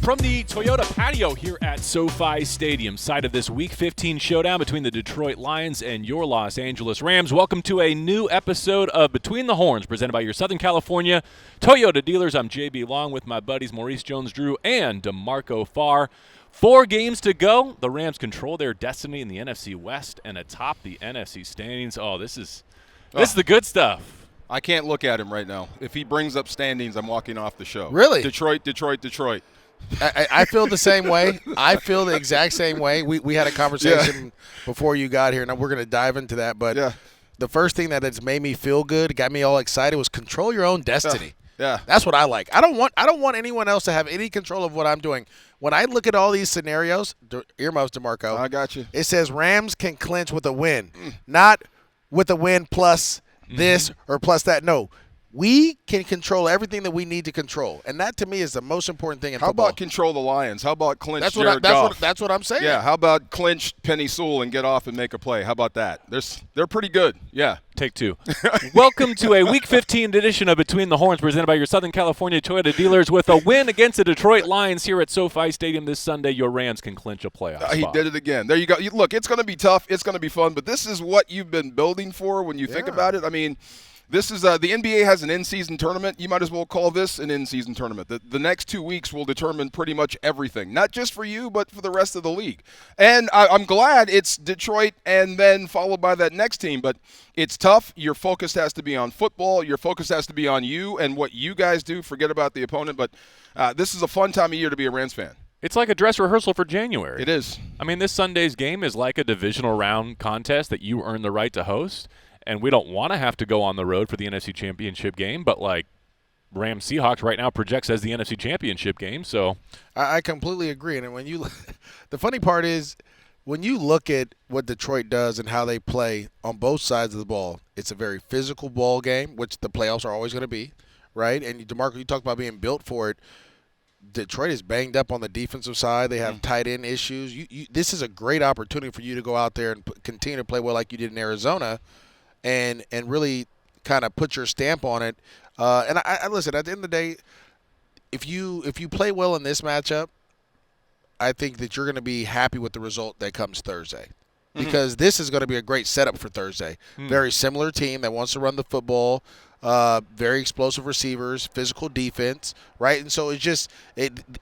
From the Toyota patio here at SoFi Stadium, side of this Week 15 showdown between the Detroit Lions and your Los Angeles Rams, welcome to a new episode of Between the Horns, presented by your Southern California Toyota dealers. I'm JB Long with my buddies Maurice Jones-Drew and DeMarco Farr. 4 games to go. The Rams control their destiny in the NFC West and atop the NFC standings. Oh, this is the good stuff. I can't look at him right now. If he brings up standings, I'm walking off the show. Really? Detroit. I feel the same way. I feel the exact same way. We had a conversation before you got here, and we're going to dive into that. But the first thing that has made me feel good, got me all excited, was control your own destiny. Yeah. That's what I like. I don't want anyone else to have any control of what I'm doing. When I look at all these scenarios, earmuffs, DeMarco. I got you. It says Rams can clinch with a win, not with a win plus this or plus that. No. We can control everything that we need to control, and that to me is the most important thing in football. How about control the Lions? How about clinch that's Jared Goff? That's what I'm saying. Yeah, how about clinch Penny Sewell and get off and make a play? How about that? They're pretty good. Yeah. Take 2. Welcome to a Week 15 edition of Between the Horns, presented by your Southern California Toyota dealers. With a win against the Detroit Lions here at SoFi Stadium this Sunday, your Rams can clinch a playoff spot. He did it again. There you go. Look, it's going to be tough. It's going to be fun, but this is what you've been building for when you think about it. I mean, this is the NBA has an in-season tournament. You might as well call this an in-season tournament. The next 2 weeks will determine pretty much everything, not just for you, but for the rest of the league. And I'm glad it's Detroit and then followed by that next team, but it's tough. Your focus has to be on football. Your focus has to be on you and what you guys do. Forget about the opponent, but this is a fun time of year to be a Rams fan. It's like a dress rehearsal for January. It is. I mean, this Sunday's game is like a divisional round contest that you earn the right to host. And we don't want to have to go on the road for the NFC Championship game, but like Rams Seahawks right now projects as the NFC Championship game. So I completely agree. And when you, the funny part is when you look at what Detroit does and how they play on both sides of the ball, it's a very physical ball game, which the playoffs are always going to be, right? And DeMarco, you talked about being built for it. Detroit is banged up on the defensive side. They have tight end issues. This is a great opportunity for you to go out there and continue to play well like you did in Arizona. And really kind of put your stamp on it. And I listen, at the end of the day, if you play well in this matchup, I think that you're going to be happy with the result that comes Thursday. Because this is going to be a great setup for Thursday. Very similar team that wants to run the football, very explosive receivers, physical defense, right? And so it's just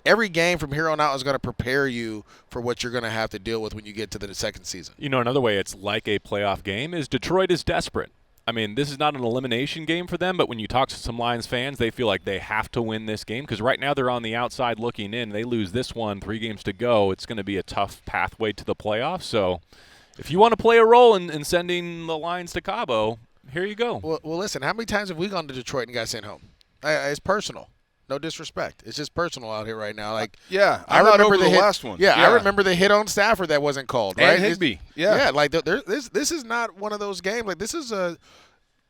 every game from here on out is going to prepare you for what you're going to have to deal with when you get to the second season. You know, another way it's like a playoff game is Detroit is desperate. I mean, this is not an elimination game for them, but when you talk to some Lions fans, they feel like they have to win this game because right now they're on the outside looking in. They lose this one, 3 games to go. It's going to be a tough pathway to the playoffs. So if you want to play a role in sending the Lions to Cabo, here you go. Well, listen, how many times have we gone to Detroit and got sent home? It's personal. No disrespect. It's just personal out here right now. Like, I remember the last one. Yeah, I remember the hit on Stafford that wasn't called, right? And Higbee. Like this is not one of those games. Like this is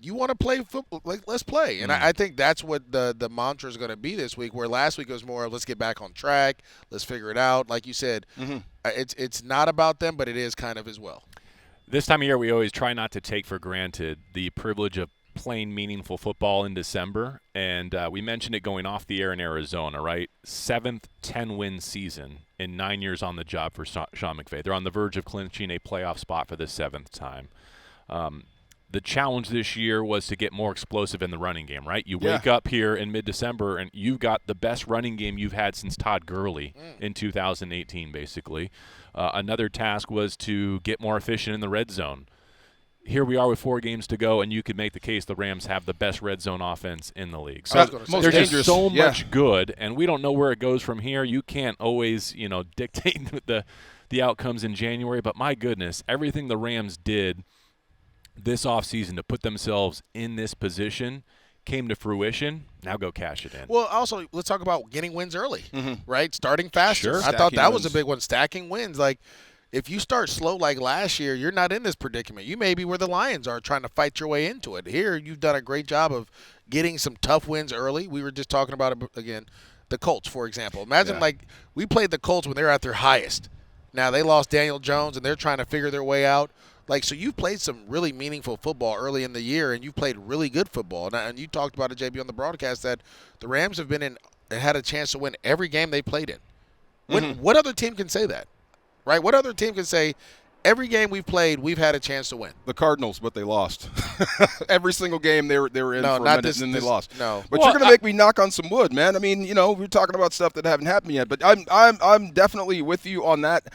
you want to play football, like let's play. And I think that's what the mantra is going to be this week, where last week it was more of let's get back on track, let's figure it out. Like you said, it's not about them, but it is kind of as well. This time of year, we always try not to take for granted the privilege of playing meaningful football in December. And we mentioned it going off the air in Arizona, right? 7th 10-win season in 9 years on the job for Sean McVay. They're on the verge of clinching a playoff spot for the 7th time. The challenge this year was to get more explosive in the running game, right? You wake up here in mid-December, and you've got the best running game you've had since Todd Gurley in 2018, basically. Another task was to get more efficient in the red zone. Here we are with 4 games to go, and you could make the case the Rams have the best red zone offense in the league. So there's just so much good, and we don't know where it goes from here. You can't always, dictate the outcomes in January, but my goodness, everything the Rams did this offseason to put themselves in this position came to fruition. Now go cash it in. Well, also, let's talk about getting wins early, right? Starting faster. Sure. I thought that was a big one, stacking wins. Like, if you start slow like last year, you're not in this predicament. You may be where the Lions are, trying to fight your way into it. Here, you've done a great job of getting some tough wins early. We were just talking about it again. The Colts, for example. Imagine, we played the Colts when they were at their highest. Now, they lost Daniel Jones, and they're trying to figure their way out. So you've played some really meaningful football early in the year, and you've played really good football. And you talked about it, JB, on the broadcast, that the Rams have had a chance to win every game they played in. What other team can say that, right? What other team can say every game we've played, we've had a chance to win? The Cardinals, but they lost. Every single game they were in for a minute, and then they lost. No, but you're going to make me knock on some wood, man. I mean, we're talking about stuff that haven't happened yet. But I'm definitely with you on that.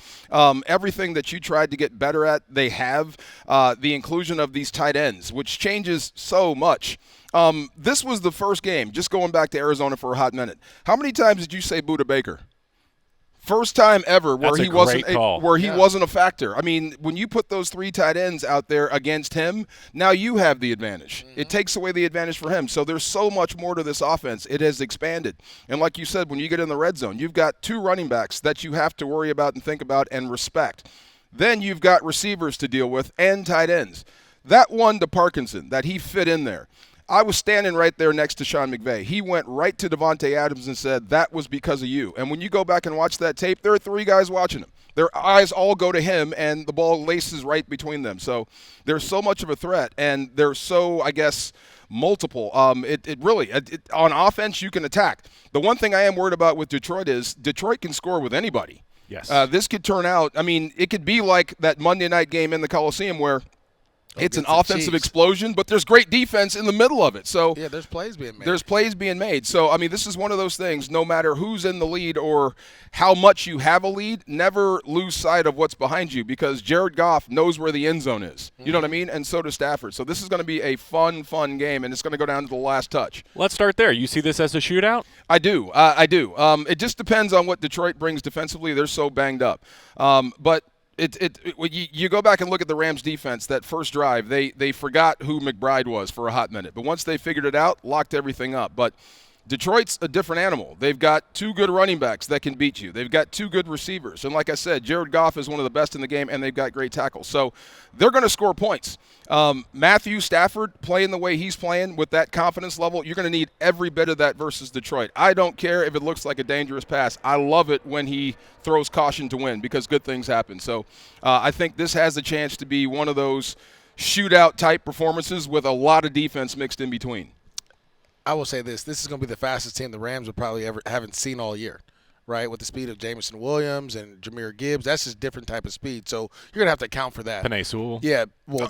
Everything that you tried to get better at, they have. The inclusion of these tight ends, which changes so much. This was the first game, just going back to Arizona for a hot minute. How many times did you say Budda Baker? First time ever where he wasn't a factor. I mean, when you put those 3 tight ends out there against him, now you have the advantage. Mm-hmm. It takes away the advantage for him. So there's so much more to this offense. It has expanded. And like you said, when you get in the red zone, you've got 2 running backs that you have to worry about and think about and respect. Then you've got receivers to deal with and tight ends. That one to Parkinson, that he fit in there. I was standing right there next to Sean McVay. He went right to Devontae Adams and said, that was because of you. And when you go back and watch that tape, there are 3 guys watching him. Their eyes all go to him, and the ball laces right between them. So there's so much of a threat, and they're so, I guess, multiple. It really, on offense, you can attack. The one thing I am worried about with Detroit is Detroit can score with anybody. Yes. This could turn out, I mean, it could be like that Monday night game in the Coliseum where it's an offensive explosion, but there's great defense in the middle of it. So yeah, there's plays being made. So, I mean, this is one of those things, no matter who's in the lead or how much you have a lead, never lose sight of what's behind you because Jared Goff knows where the end zone is. You know what I mean? And so does Stafford. So this is going to be a fun game, and it's going to go down to the last touch. Let's start there. You see this as a shootout? I do. It just depends on what Detroit brings defensively. They're so banged up. But you go back and look at the Rams defense, that first drive, they forgot who McBride was for a hot minute. But once they figured it out, locked everything up. But Detroit's a different animal. They've got 2 good running backs that can beat you. They've got 2 good receivers. And like I said, Jared Goff is one of the best in the game, and they've got great tackles. So they're going to score points. Matthew Stafford playing the way he's playing with that confidence level, you're going to need every bit of that versus Detroit. I don't care if it looks like a dangerous pass. I love it when he throws caution to win because good things happen. So I think this has a chance to be one of those shootout-type performances with a lot of defense mixed in between. I will say this is going to be the fastest team the Rams will probably haven't seen all year, right? With the speed of Jameson Williams and Jahmyr Gibbs, that's just a different type of speed. So you're going to have to account for that. Penei Sewell. Yeah, with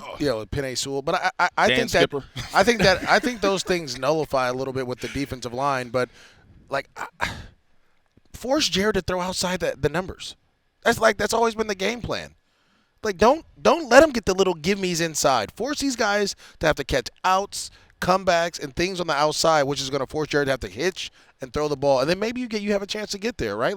Penei Sewell. But I think those things nullify a little bit with the defensive line. But force Jared to throw outside the numbers. That's always been the game plan. Don't let him get the little give me's inside. Force these guys to have to catch outs, comebacks, and things on the outside, which is going to force Jared to have to hitch and throw the ball. And then maybe you have a chance to get there, right?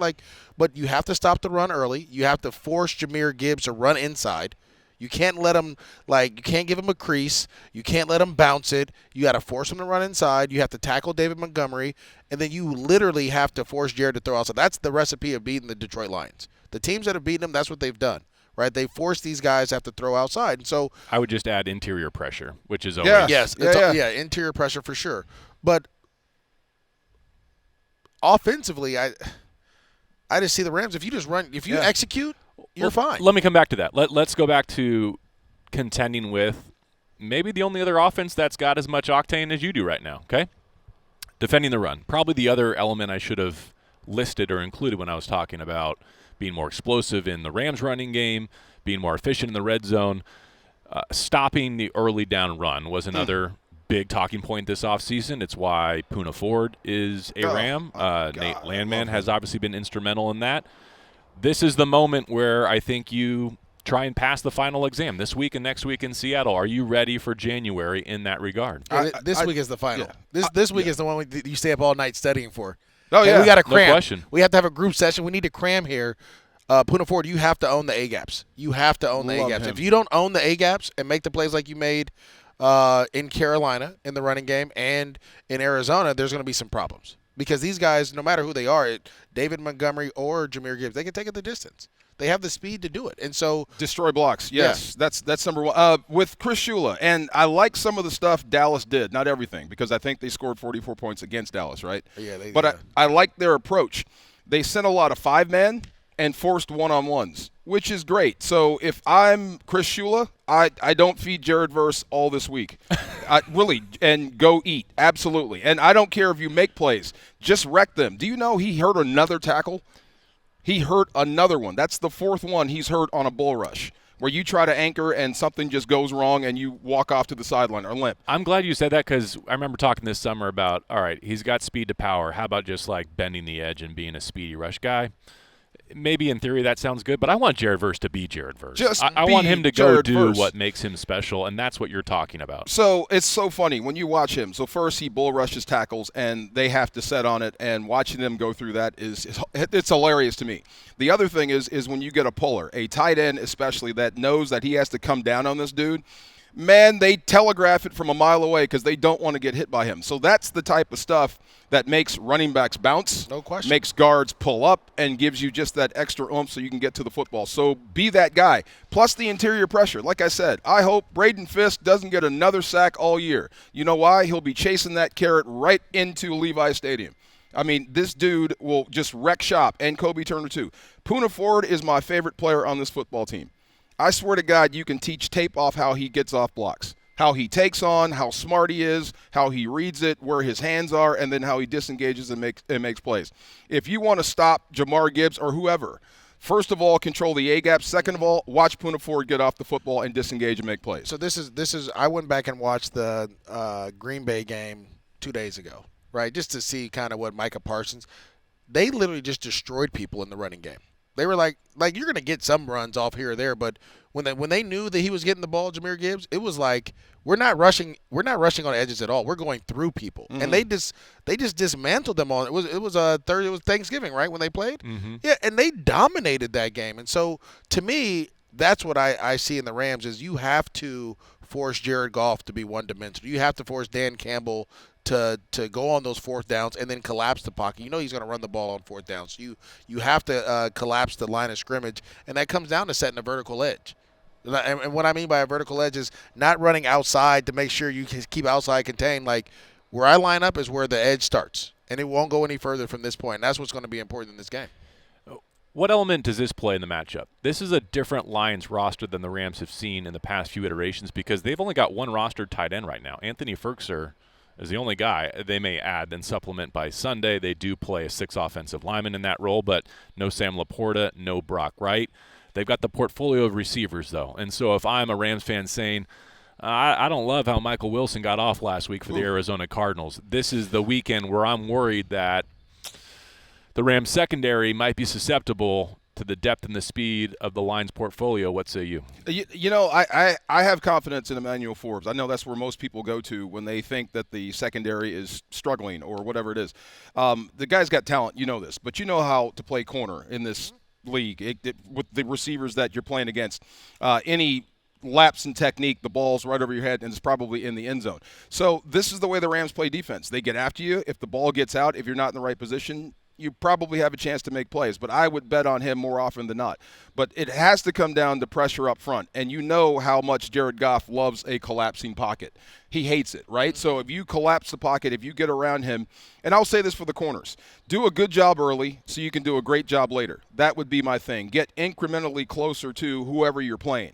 But you have to stop the run early. You have to force Jahmyr Gibbs to run inside. You can't let him, you can't give him a crease. You can't let him bounce it. You got to force him to run inside. You have to tackle David Montgomery. And then you literally have to force Jared to throw outside. That's the recipe of beating the Detroit Lions. The teams that have beaten them, that's what they've done. Right, they force these guys to have to throw outside, and so I would just add interior pressure, which is always interior pressure for sure. But offensively, I just see the Rams. If you just run, if you execute, you're fine. Let me come back to that. Let's go back to contending with maybe the only other offense that's got as much octane as you do right now. Okay, defending the run, probably the other element I should have listed or included when I was talking about being more explosive in the Rams running game, being more efficient in the red zone. Stopping the early down run was another big talking point this offseason. It's why Poona Ford is a Ram. Nate Landman has obviously been instrumental in that. This is the moment where I think you try and pass the final exam this week and next week in Seattle. Are you ready for January in that regard? This week is the final. This week is the one you stay up all night studying for. Oh, yeah. We got to cram. No question. We have to have a group session. We need to cram here. Poona Ford, you have to own the A-gaps. You have to own the A-gaps. If you don't own the A-gaps and make the plays like you made in Carolina in the running game and in Arizona, there's going to be some problems. Because these guys, no matter who they are, David Montgomery or Jahmyr Gibbs, they can take it the distance. They have the speed to do it. And so destroy blocks. Yes, yeah. That's number one. With Chris Shula, and I like some of the stuff Dallas did, not everything, because I think they scored 44 points against Dallas, right? Yeah. I like their approach. They sent a lot of 5-man and forced one-on-ones, which is great. So if I'm Chris Shula, I don't feed Jared Verse all this week. Really, and go eat. Absolutely. And I don't care if you make plays. Just wreck them. Do you know he hurt another tackle? He hurt another one. That's the fourth one he's hurt on a bull rush, where you try to anchor and something just goes wrong and you walk off to the sideline or limp. I'm glad you said that because I remember talking this summer about, all right, he's got speed to power. How about just like bending the edge and being a speedy rush guy? Maybe in theory that sounds good, but I want Jared Verse to be Jared Verse. I want him to go do what makes him special, and that's what you're talking about. So it's so funny when you watch him. So first he bull rushes tackles, and they have to set on it, and watching them go through that it's hilarious to me. The other thing is when you get a puller, a tight end especially, that knows that he has to come down on this dude, man, they telegraph it from a mile away because they don't want to get hit by him. So that's the type of stuff that makes running backs bounce, no question, makes guards pull up, and gives you just that extra oomph so you can get to the football. So be that guy. Plus the interior pressure. Like I said, I hope Braden Fisk doesn't get another sack all year. You know why? He'll be chasing that carrot right into Levi Stadium. I mean, this dude will just wreck shop, and Kobe Turner too. Poona Ford is my favorite player on this football team. I swear to God, you can teach tape off how he gets off blocks, how he takes on, how smart he is, how he reads it, where his hands are, and then how he disengages and makes plays. If you want to stop Jamar Gibbs or whoever, first of all, control the A-gap. Second of all, watch Poona Ford get off the football and disengage and make plays. So this is. I went back and watched the Green Bay game 2 days ago, right, just to see kind of what Micah Parsons. They literally just destroyed people in the running game. They were like you're going to get some runs off here or there, but when they knew that he was getting the ball, Jahmyr Gibbs, it was like we're not rushing on edges at all. We're going through people, and they just dismantled them all. It was Thanksgiving, right, when they played, yeah, and they dominated that game. And so to me, that's what I see in the Rams is you have to force Jared Goff to be one-dimensional. You have to force Dan Campbell to go on those fourth downs and then collapse the pocket. You know he's going to run the ball on fourth down. So you have to collapse the line of scrimmage, and that comes down to setting a vertical edge. And what I mean by a vertical edge is not running outside to make sure you can keep outside contained. Like where I line up is where the edge starts, and it won't go any further from this point. And that's what's going to be important in this game. What element does this play in the matchup? This is a different Lions roster than the Rams have seen in the past few iterations because they've only got one rostered tight end right now. Anthony Ferguson is the only guy. They may add and supplement by Sunday. They do play a 6 offensive lineman in that role, but no Sam Laporta, no Brock Wright. They've got the portfolio of receivers, though. And so if I'm a Rams fan saying, I don't love how Michael Wilson got off last week for the Arizona Cardinals, this is the weekend where I'm worried that the Rams secondary might be susceptible to the depth and the speed of the Lions portfolio. What say you? You know, I have confidence in Emmanuel Forbes. I know that's where most people go to when they think that the secondary is struggling or whatever it is. The guy's got talent. You know this. But you know how to play corner in this league with the receivers that you're playing against. Any lapse in technique, the ball's right over your head, and it's probably in the end zone. So this is the way the Rams play defense. They get after you. If the ball gets out, if you're not in the right position, you probably have a chance to make plays, but I would bet on him more often than not. But it has to come down to pressure up front, and you know how much Jared Goff loves a collapsing pocket. He hates it, right? So if you collapse the pocket, if you get around him, and I'll say this for the corners, do a good job early so you can do a great job later. That would be my thing. Get incrementally closer to whoever you're playing.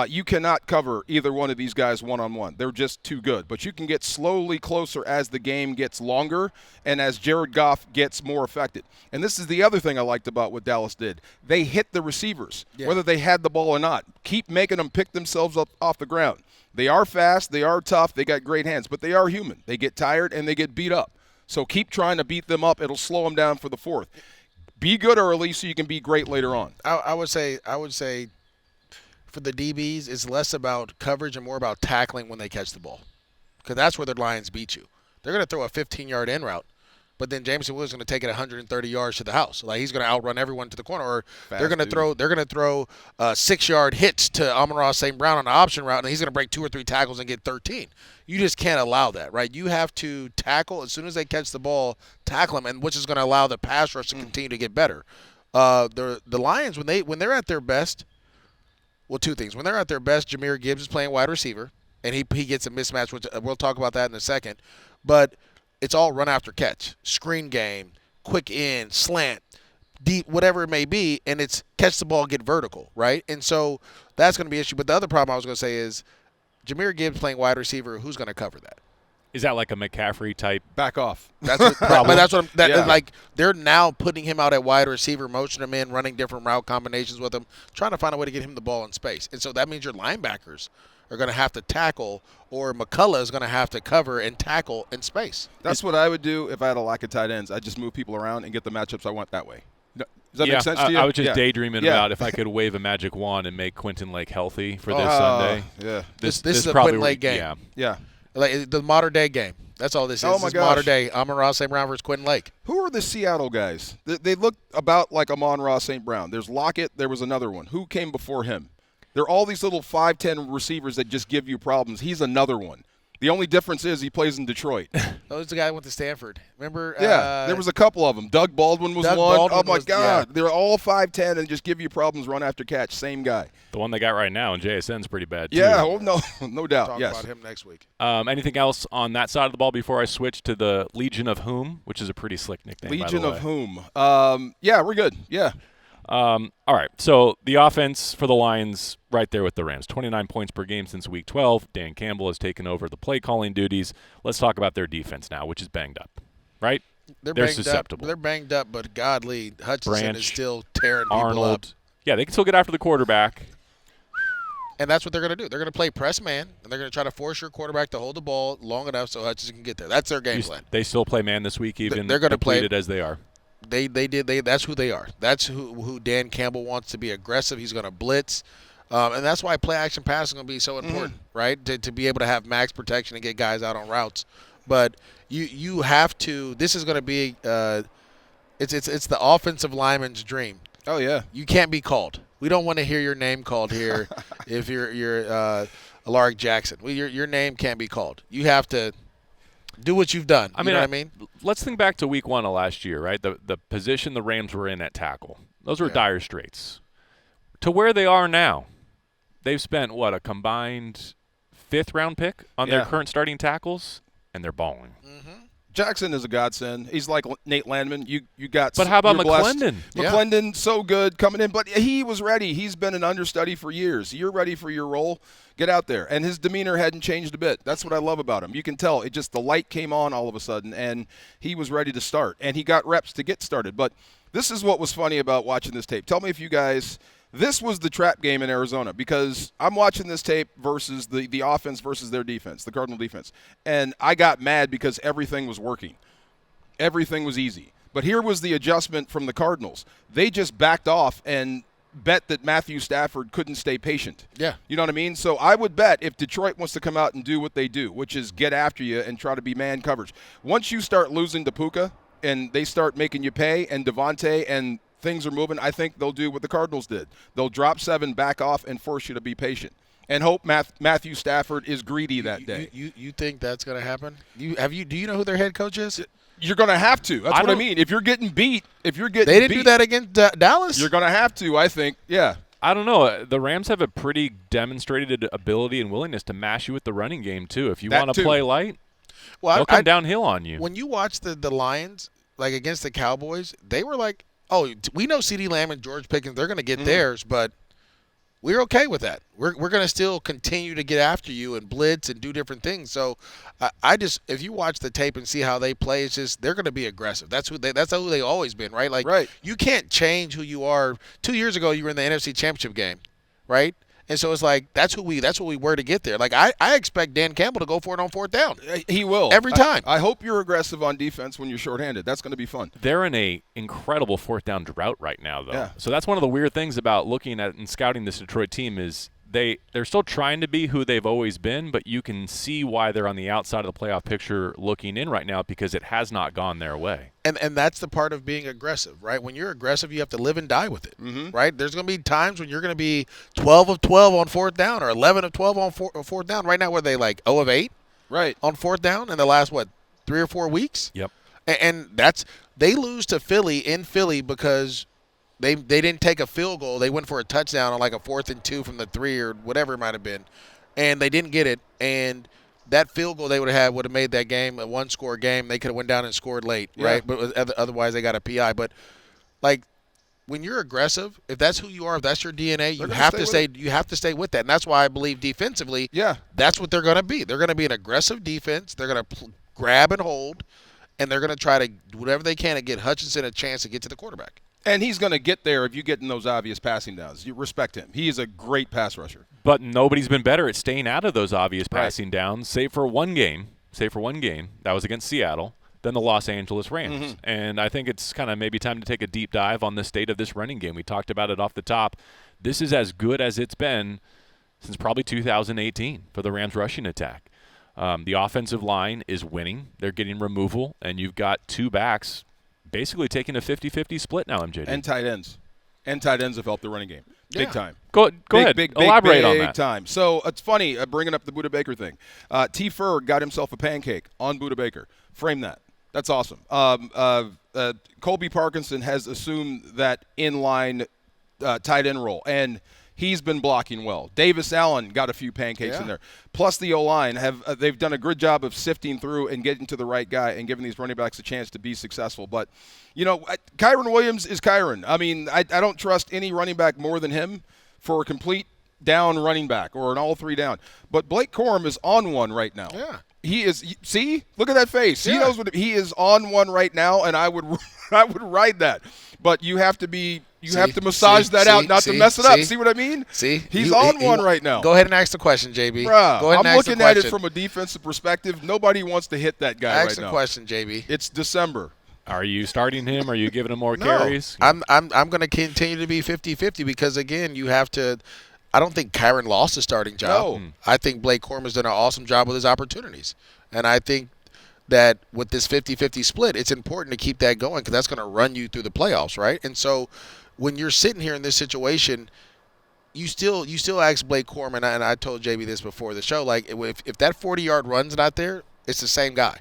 You cannot cover either one of these guys one-on-one. They're just too good. But you can get slowly closer as the game gets longer and as Jared Goff gets more affected. And this is the other thing I liked about what Dallas did. They hit the receivers, whether they had the ball or not. Keep making them pick themselves up off the ground. They are fast. They are tough. They got great hands. But they are human. They get tired and they get beat up. So keep trying to beat them up. It'll slow them down for the fourth. Be good early so you can be great later on. I would say for the DBs, it's less about coverage and more about tackling when they catch the ball, because that's where the Lions beat you. They're going to throw a 15-yard in route, but then Jameson Williams is going to take it 130 yards to the house. Like he's going to outrun everyone to the corner, or they're going to throw 6-yard hits to Amon-Ra St. Brown on the option route, and he's going to break 2 or 3 tackles and get 13. You just can't allow that, right? You have to tackle as soon as they catch the ball, tackle them, and which is going to allow the pass rush to continue to get better. The Lions when they're at their best. Well, 2 things. When they're at their best, Jahmyr Gibbs is playing wide receiver, and he gets a mismatch, which we'll talk about that in a second. But it's all run after catch, screen game, quick in, slant, deep, whatever it may be, and it's catch the ball, get vertical, right? And so that's going to be an issue. But the other problem I was going to say is Jahmyr Gibbs playing wide receiver, who's going to cover that? Is that like a McCaffrey type? Back off. That's what, but that's what Yeah. like they're now putting him out at wide receiver, motioning him in, running different route combinations with him, trying to find a way to get him the ball in space. And so that means your linebackers are going to have to tackle, or McCullough is going to have to cover and tackle in space. That's what I would do if I had a lack of tight ends. I'd just move people around and get the matchups I want that way. Does that make sense to you? I was just daydreaming about if I could wave a magic wand and make Quentin Lake healthy for this Sunday. Yeah. This is a probably Quentin Lake game. Yeah. Yeah. Like the modern day game. That's all this is. Oh, This my is gosh. modern day Amon-Ra St. Brown versus Quentin Lake. Who are the Seattle guys? They look about like Amon-Ra St. Brown. There's Lockett. There was another one. Who came before him? They're all these little 5'10" receivers that just give you problems. He's another one. The only difference is he plays in Detroit. That was the guy who went to Stanford. Remember? Yeah, there was a couple of them. Doug Baldwin was Doug one. Baldwin Oh, my was- God. yeah. They're all 5'10" and just give you problems run after catch. Same guy. The one they got right now in JSN's pretty bad, too. Yeah, oh, no, no doubt. Talk Yes. about him next week. Anything else on that side of the ball before I switch to the Legion of Whom, which is a pretty slick nickname, Legion by the of way. whom? Yeah, we're good. Yeah. All right, so the offense for the Lions right there with the Rams. 29 points per game since Week 12. Dan Campbell has taken over the play-calling duties. Let's talk about their defense now, which is banged up, right? They're They're banged susceptible. up. They're banged up, but godly, Hutchinson Branch, is still tearing people up. Arnold. Yeah, they can still get after the quarterback. And that's what they're going to do. They're going to play press man, and they're going to try to force your quarterback to hold the ball long enough so Hutchinson can get there. That's their game plan. They still play man this week, even They're gonna play- depleted as they are. That's who they are. That's who Dan Campbell wants to be aggressive. He's going to blitz. And that's why play action passing is going to be so important, right? To be able to have max protection and get guys out on routes. But you have to. This is going to be it's the offensive lineman's dream. Oh, yeah. You can't be called. We don't want to hear your name called here if you're Alaric Jackson. Your name can't be called. You have to do what you've done. You know what I mean? Let's think back to Week 1 of last year, right? The position the Rams were in at tackle. Those were dire straits. To where they are now, they've spent, a combined 5th-round pick on their current starting tackles, and they're balling. Jackson is a godsend. He's like Nate Landman. You got. But how about you're blessed. McClendon? McClendon, so good coming in, but he was ready. He's been an understudy for years. You're ready for your role. Get out there. And his demeanor hadn't changed a bit. That's what I love about him. You can tell. It just the light came on all of a sudden, and he was ready to start. And he got reps to get started. But this is what was funny about watching this tape. Tell me if you guys. This was the trap game in Arizona because I'm watching this tape versus the offense versus their defense, the Cardinal defense. And I got mad because everything was working. Everything was easy. But here was the adjustment from the Cardinals. They just backed off and bet that Matthew Stafford couldn't stay patient. Yeah. You know what I mean? So I would bet if Detroit wants to come out and do what they do, which is get after you and try to be man coverage. Once you start losing to Puka and they start making you pay and Devontae and things are moving, I think they'll do what the Cardinals did. They'll drop 7, back off, and force you to be patient. And hope Matthew Stafford is greedy that day. You think that's going to happen? Do you know who their head coach is? You're going to have to. That's what I mean. If you're getting beat, They didn't do that against Dallas? You're going to have to, I think. Yeah. I don't know. The Rams have a pretty demonstrated ability and willingness to mash you with the running game, too. If you want to play light, they'll come downhill on you. When you watch the Lions, like against the Cowboys, they were like, oh, we know CeeDee Lamb and George Pickens, they're going to get theirs, but we're okay with that. We're going to still continue to get after you and blitz and do different things. So I just, if you watch the tape and see how they play, it's just they're going to be aggressive. That's who they always been, right? Like you can't change who you are. 2 years ago, you were in the NFC Championship game, right? And so it's like that's what we were to get there. Like I expect Dan Campbell to go for it on 4th down. He will. Every time. I hope you're aggressive on defense when you're shorthanded. That's going to be fun. They're in a incredible 4th down drought right now, though. Yeah. So that's one of the weird things about looking at and scouting this Detroit team is they're still trying to be who they've always been, but you can see why they're on the outside of the playoff picture looking in right now because it has not gone their way. And that's the part of being aggressive, right? When you're aggressive, you have to live and die with it, right? There's going to be times when you're going to be 12 of 12 on 4th down or 11 of 12 on 4th down. Right now, were they like 0 of 8 on 4th down in the last, 3 or 4 weeks? Yep. And they lose to Philly in Philly because they didn't take a field goal. They went for a touchdown on like a 4th and 2 from the 3 or whatever it might have been, and they didn't get it. And that field goal they would have made that game a 1-score game. They could have went down and scored late, right? But otherwise they got a PI. But like when you're aggressive, if that's who you are, if that's your DNA, you gonna have stay to with stay. it. You have to stay with that, and that's why I believe defensively, that's what they're going to be. They're going to be an aggressive defense. They're going to grab and hold, and they're going to try to do whatever they can to get Hutchinson a chance to get to the quarterback. And he's going to get there if you get in those obvious passing downs. You respect him. He is a great pass rusher. But nobody's been better at staying out of those obvious passing downs, save for one game. That was against Seattle, then the Los Angeles Rams. And I think it's kind of maybe time to take a deep dive on the state of this running game. We talked about it off the top. This is as good as it's been since probably 2018 for the Rams rushing attack. The offensive line is winning. They're getting removal, and you've got two backs basically taking a 50-50 split now, MJD. And tight ends. And tight ends have helped the running game. Big time. Go ahead. Elaborate on that. Big time. So it's funny, bringing up the Buda Baker thing. T. Farr got himself a pancake on Buda Baker. Frame that. That's awesome. Colby Parkinson has assumed that inline tight end role, and he's been blocking well. Davis Allen got a few pancakes in there. Plus the O-line, they've done a good job of sifting through and getting to the right guy and giving these running backs a chance to be successful. But, Kyren Williams is Kyren. I mean, I don't trust any running back more than him for a complete down running back or an all three down. But Blake Corum is on one right now. Yeah. He is. See, look at that face. Yeah. He knows what he is on one right now, and I would ride that. But you have to be. You have to massage that out, not to mess it up. See what I mean? He's on one right now. Go ahead and ask the question, JB. Bruh, Go ahead and I'm ask the looking at it question. from a defensive perspective. Nobody wants to hit that guy right now. Ask the question, JB. It's December. Are you starting him? Are you giving him more carries? I'm going to continue to be 50-50 because, again, you have to – I don't think Kyren lost his starting job. No. I think Blake Corum has done an awesome job with his opportunities. And I think that with this 50-50 split, it's important to keep that going because that's going to run you through the playoffs, right? And so when you're sitting here in this situation, you still ask Blake Corum, and I told JB this before the show, like if that 40-yard run's not there, it's the same guy.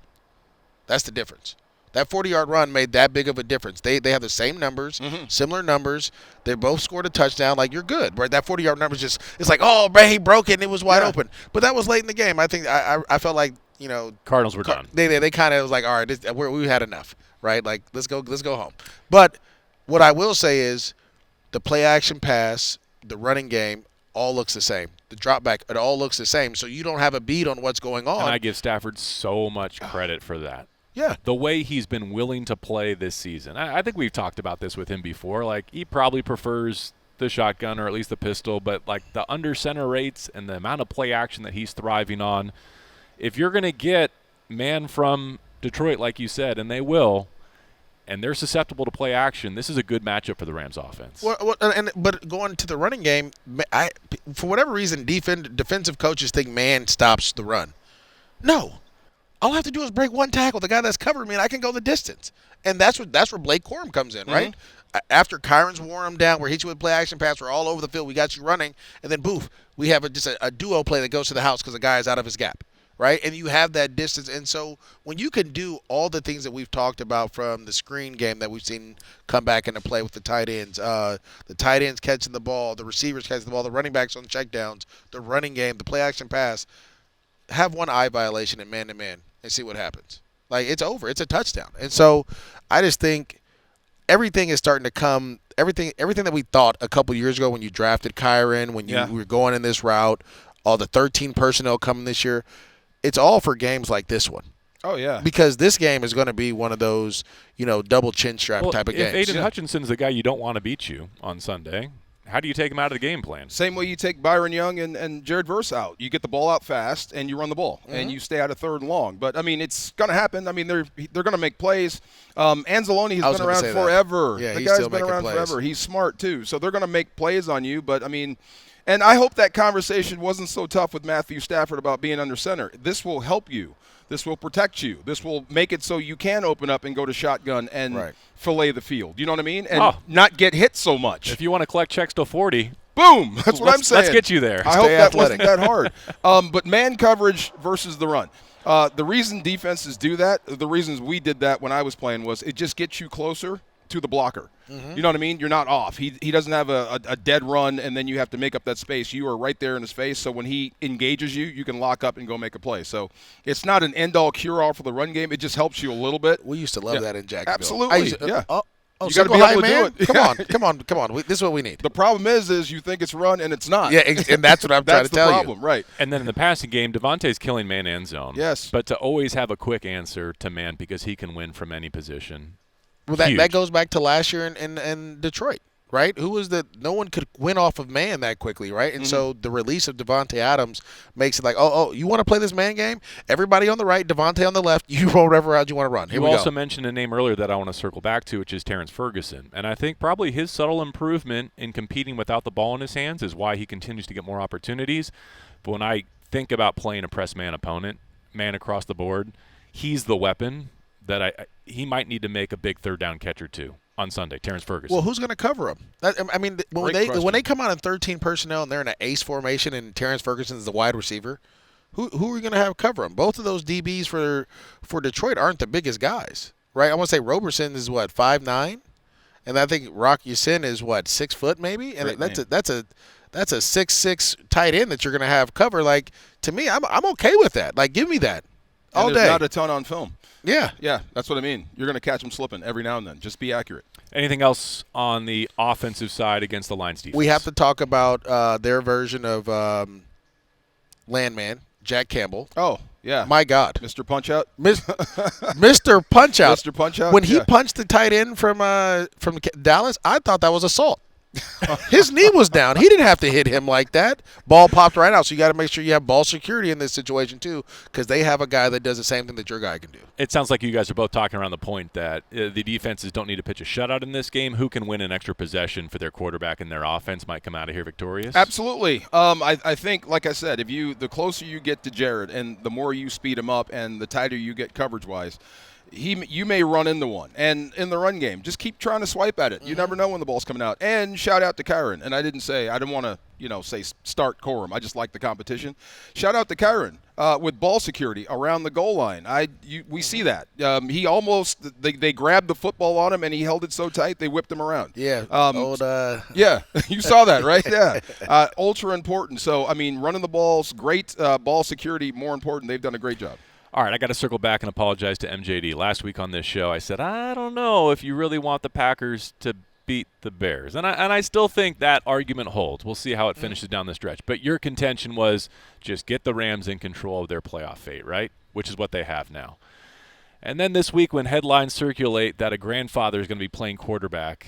That's the difference. That 40-yard run made that big of a difference. They have the same numbers, similar numbers. They both scored a touchdown. Like, you're good, right? That 40-yard number is it's like, oh, man, he broke it and it was wide open. But that was late in the game. I think I felt like, Cardinals were done. They kind of was like, all right, we had enough, right? Like, let's go home. But what I will say is the play action pass, the running game, all looks the same. The drop back, it all looks the same. So you don't have a beat on what's going on. And I give Stafford so much credit for that. Yeah. The way he's been willing to play this season. I think we've talked about this with him before. Like, he probably prefers the shotgun or at least the pistol, but like the under center rates and the amount of play action that he's thriving on, if you're going to get man from Detroit, like you said, and they will, and they're susceptible to play action, this is a good matchup for the Rams offense. But going to the running game, for whatever reason, defensive coaches think man stops the run. No. All I have to do is break one tackle. The guy that's covering me, and I can go the distance. And that's where Blake Corum comes in, right? After Kyren's wore him down, where he hits you with play action pass, we're all over the field. We got you running, and then boof, we have just a duo play that goes to the house because the guy is out of his gap, right? And you have that distance. And so when you can do all the things that we've talked about from the screen game that we've seen come back into play with the tight ends catching the ball, the receivers catching the ball, the running backs on checkdowns, the running game, the play action pass, have one eye violation in man-to-man and see what happens. Like, it's over. It's a touchdown. And so I just think everything is starting to come – everything that we thought a couple years ago when you drafted Kyren, when you were going in this route, all the 13 personnel coming this year, it's all for games like this one. Oh, yeah. Because this game is going to be one of those, double chin strap type of games. If Aiden Hutchinson's the guy you don't want to beat you on Sunday – how do you take him out of the game plan? Same way you take Byron Young and Jared Verse out. You get the ball out fast and you run the ball and you stay out of third and long. But I mean, it's going to happen. I mean, they're going to make plays. Anzalone has been around forever. Yeah, the he's guy's still been around plays. forever. He's smart too. So they're going to make plays on you. But I mean, and I hope that conversation wasn't so tough with Matthew Stafford about being under center. This will help you. This will protect you. This will make it so you can open up and go to shotgun and fillet the field. You know what I mean? And not get hit so much. If you want to collect checks to 40, boom. That's what I'm saying. Let's get you there. I hope that wasn't that hard. But man coverage versus the run. The reason defenses do that, the reasons we did that when I was playing was it just gets you closer to the blocker. You know what I mean? You're not off. He doesn't have a dead run, and then you have to make up that space. You are right there in his face, so when he engages you, you can lock up and go make a play. So it's not an end-all, cure-all for the run game. It just helps you a little bit. We used to love that in Jacksonville. Absolutely, You got to be able to do it. Come on. This is what we need. The problem is you think it's run and it's not. Yeah, and that's what I'm trying to tell you. That's the problem, right. And then in the passing game, Devontae's killing man and zone. Yes. But to always have a quick answer to man because he can win from any position. Well, that goes back to last year in Detroit, right? No one could win off of man that quickly, right? And so the release of Devontae Adams makes it like, oh, you want to play this man game? Everybody on the right, Devontae on the left, you roll whatever route you want to run. Here we go. You also mentioned a name earlier that I want to circle back to, which is Terrance Ferguson. And I think probably his subtle improvement in competing without the ball in his hands is why he continues to get more opportunities. But when I think about playing a press man opponent, man across the board, he's the weapon that he might need to make a big third down catch or two on Sunday. Terrance Ferguson. Well, who's going to cover him? When they come out in 13 personnel and they're in an ace formation and Terrance Ferguson is the wide receiver, who are you going to have cover him? Both of those DBs for Detroit aren't the biggest guys, right? I want to say Roberson is 5'9", and I think Rock Ya-Sin is 6 foot maybe, and that's a 6'6" tight end that you're going to have cover. Like, to me, I'm okay with that. Like, give me that all day. There's not a ton on film. Yeah, that's what I mean. You're going to catch them slipping every now and then. Just be accurate. Anything else on the offensive side against the Lions defense? We have to talk about their version of Landman, Jack Campbell. Oh, yeah. My God. Mr. Punch-Out? Mr. Punch-Out. Mr. Punch-Out? When he punched the tight end from Dallas, I thought that was assault. His knee was down. He didn't have to hit him like that. Ball popped right out. So you got to make sure you have ball security in this situation too, because they have a guy that does the same thing that your guy can do. It sounds like you guys are both talking around the point that the defenses don't need to pitch a shutout in this game. Who can win an extra possession for their quarterback and their offense might come out of here victorious? Absolutely. I think, like I said, the closer you get to Jared and the more you speed him up and the tighter you get coverage-wise, you may run into one. And in the run game, just keep trying to swipe at it. You never know when the ball's coming out. And shout out to Kyren. And I didn't want to, say start Corum. I just like the competition. Shout out to Kyren with ball security around the goal line. We see that. He almost they grabbed the football on him and he held it so tight they whipped him around. Yeah. Yeah, you saw that, right? Yeah. Ultra important. So, running the balls, great ball security, more important. They've done a great job. All right, I got to circle back and apologize to MJD. Last week on this show, I said, I don't know if you really want the Packers to beat the Bears. And I still think that argument holds. We'll see how it finishes down the stretch. But your contention was just get the Rams in control of their playoff fate, right? Which is what they have now. And then this week when headlines circulate that a grandfather is going to be playing quarterback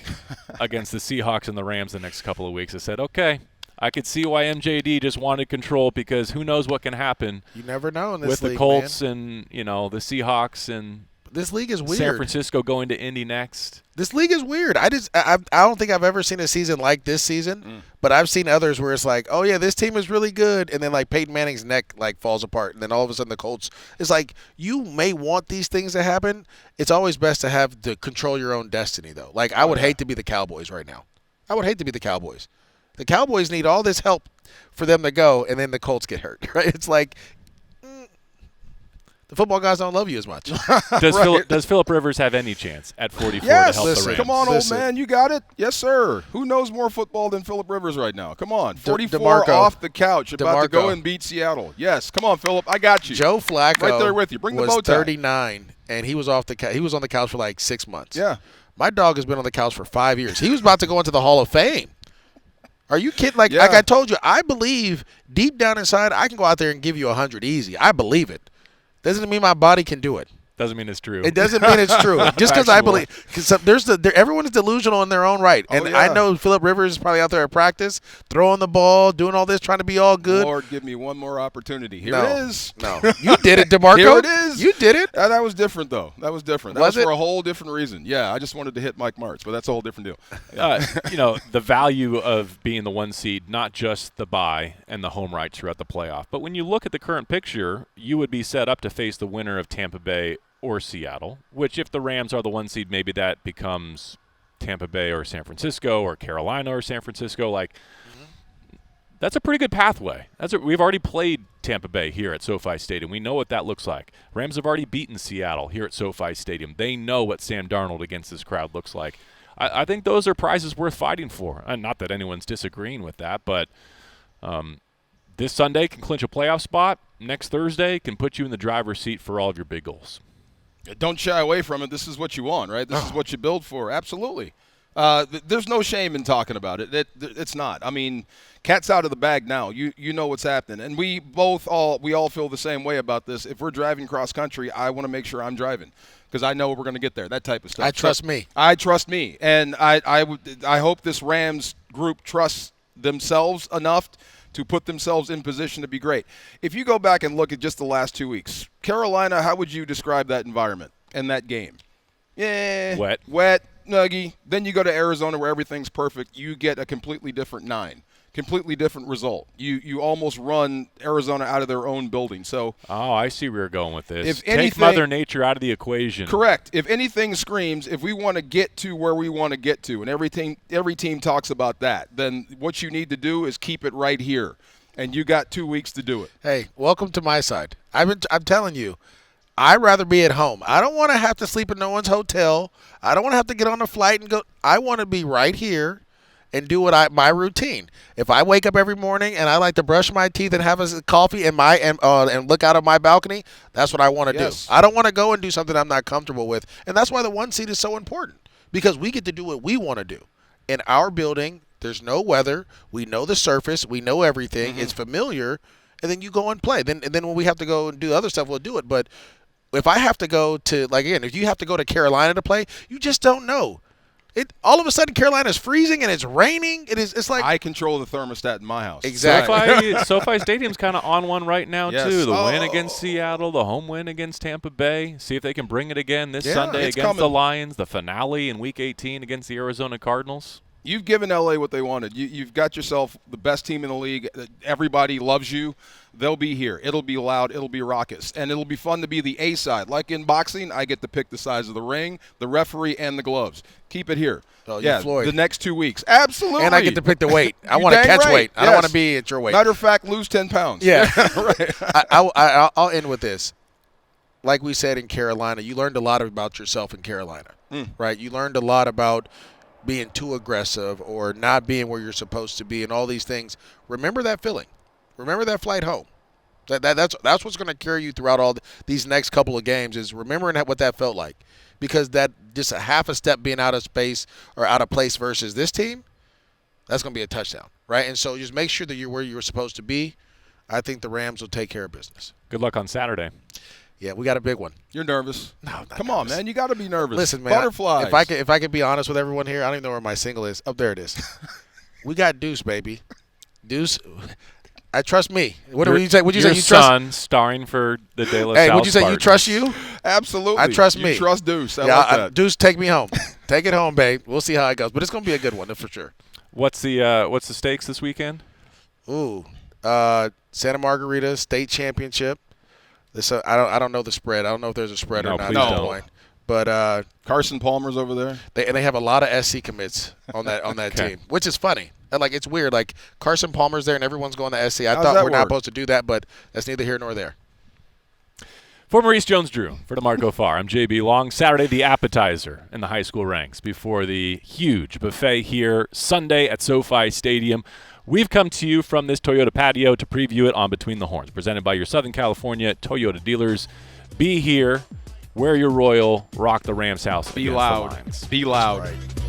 against the Seahawks and the Rams the next couple of weeks, I said, okay, I could see why MJD just wanted control because who knows what can happen. You never know in this with league, the Colts man. And the Seahawks and this league is weird. San Francisco going to Indy next. This league is weird. I don't think I've ever seen a season like this season, but I've seen others where it's like, oh yeah, this team is really good, and then like Peyton Manning's neck falls apart, and then all of a sudden the Colts. It's like you may want these things to happen. It's always best to have to control your own destiny, though. Like I would hate to be the Cowboys right now. I would hate to be the Cowboys. The Cowboys need all this help for them to go, and then the Colts get hurt. Right? It's like the football guys don't love you as much. Does Phillip Rivers have any chance at 44 to help the Rams? Come on, old man. You got it. Yes, sir. Who knows more football than Phillip Rivers right now? Come on. 44 off the couch, about to go and beat Seattle. Yes. Come on, Phillip. I got you. Joe Flacco right there with you. Bring the bow tie. 39, and he was off he was on the couch for like 6 months. Yeah. My dog has been on the couch for 5 years. He was about to go into the Hall of Fame. Are you kidding? Like I told you, I believe deep down inside I can go out there and give you 100 easy. I believe it. Doesn't mean my body can do it. Doesn't mean it's true. It doesn't mean it's true. Just because I believe, because everyone is delusional in their own right, and I know Phillip Rivers is probably out there at practice, throwing the ball, doing all this, trying to be all good. Lord, give me one more opportunity. Here it is. No, you did it, DeMarco. Here it is. You did it. That was different, though. That was different. That was for a whole different reason. Yeah, I just wanted to hit Mike Martz, but that's a whole different deal. The value of being the one seed, not just the bye and the home rights throughout the playoff, but when you look at the current picture, you would be set up to face the winner of Tampa Bay or Seattle, which if the Rams are the one seed, maybe that becomes Tampa Bay or San Francisco or Carolina or San Francisco. That's a pretty good pathway. We've already played Tampa Bay here at SoFi Stadium. We know what that looks like. Rams have already beaten Seattle here at SoFi Stadium. They know what Sam Darnold against this crowd looks like. I think those are prizes worth fighting for. And not that anyone's disagreeing with that, but this Sunday can clinch a playoff spot. Next Thursday can put you in the driver's seat for all of your big goals. Don't shy away from it. This is what you want, right? This is what you build for. Absolutely. There's no shame in talking about it. It's not. I mean, cat's out of the bag now. You know what's happening, and we all feel the same way about this. If we're driving cross country, I want to make sure I'm driving because I know we're going to get there. That type of stuff. I trust me. I trust me, and I hope this Rams group trusts themselves enough to put themselves in position to be great. If you go back and look at just the last 2 weeks, Carolina, how would you describe that environment and that game? Yeah, wet, nuggy. Then you go to Arizona where everything's perfect. You get a completely different 9, completely different result. You almost run Arizona out of their own building. So, I see where you're going with this. If anything, take Mother Nature out of the equation. Correct. If anything screams, if we want to get to where we want to get to, and every team talks about that, then what you need to do is keep it right here, and you got 2 weeks to do it. Hey, welcome to my side. I'm telling you, I'd rather be at home. I don't want to have to sleep in no one's hotel. I don't want to have to get on a flight and go. I want to be right here and do my routine. If I wake up every morning and I like to brush my teeth and have a coffee and look out of my balcony, that's what I want to do. I don't want to go and do something I'm not comfortable with, and that's why the 1 seed is so important because we get to do what we want to do. In our building, there's no weather. We know the surface. We know everything. It's familiar, and then you go and play. Then when we have to go and do other stuff, we'll do it. But if I have to go to if you have to go to Carolina to play, you just don't know. All of a sudden Carolina's freezing and it's raining. It's like I control the thermostat in my house. Exactly. SoFi Stadium's kind of on one right now too. The win Oh. against Seattle, the home win against Tampa Bay. See if they can bring it again this Sunday it's against the coming. Lions. The finale in Week 18 against the Arizona Cardinals. You've given LA what they wanted. You've got yourself the best team in the league. Everybody loves you. They'll be here. It'll be loud. It'll be raucous. And it'll be fun to be the A side. Like in boxing, I get to pick the size of the ring, the referee, and the gloves. Keep it here. Oh, you're Floyd. The next 2 weeks. Absolutely. And I get to pick the weight. I You want to dang catch right. weight. I don't want to be at your weight. Matter of fact, lose 10 pounds. Yeah. Right. I'll end with this. Like we said in Carolina, you learned a lot about yourself in Carolina, right? You learned a lot about being too aggressive or not being where you're supposed to be and all these things. Remember that feeling. Remember that flight home. That's what's going to carry you throughout all these next couple of games is remembering what that felt like. Because that just a half a step being out of space or out of place versus this team, that's going to be a touchdown, right? And so just make sure that you're where you're supposed to be. I think the Rams will take care of business. Good luck on Saturday. Yeah, we got a big one. You're nervous. No, I'm not Come nervous. on, man. You got to be nervous. Listen, man. Butterflies. If I could be honest with everyone here, I don't even know where my single is. Oh, there it is. We got Deuce, baby. Deuce. I trust me. What would you say? Would you say you trust? Your son starring for the De La Hey, Salle would you say you Spartans. trust you? Absolutely. I trust you me. Trust Deuce. I like that. Deuce, take me home. Take it home, babe. We'll see how it goes, but it's gonna be a good one, that's for sure. What's the stakes this weekend? Ooh, Santa Margarita State Championship. This I don't know the spread. I don't know if there's a spread No, or not please at this don't. point. But Carson Palmer's over there. they have a lot of SC commits on that Okay. team, which is funny. And like it's weird. Like Carson Palmer's there and everyone's going to SC. I How's thought that we're not work? supposed to do that, but that's neither here nor there. For Maurice Jones-Drew, for DeMarco Farr, I'm JB Long. Saturday, the appetizer in the high school ranks before the huge buffet here Sunday at SoFi Stadium. We've come to you from this Toyota patio to preview it on Between the Horns, presented by your Southern California Toyota dealers. Be here, wear your royal, rock the Rams house. Be against the loud. Lions. Be loud. Right.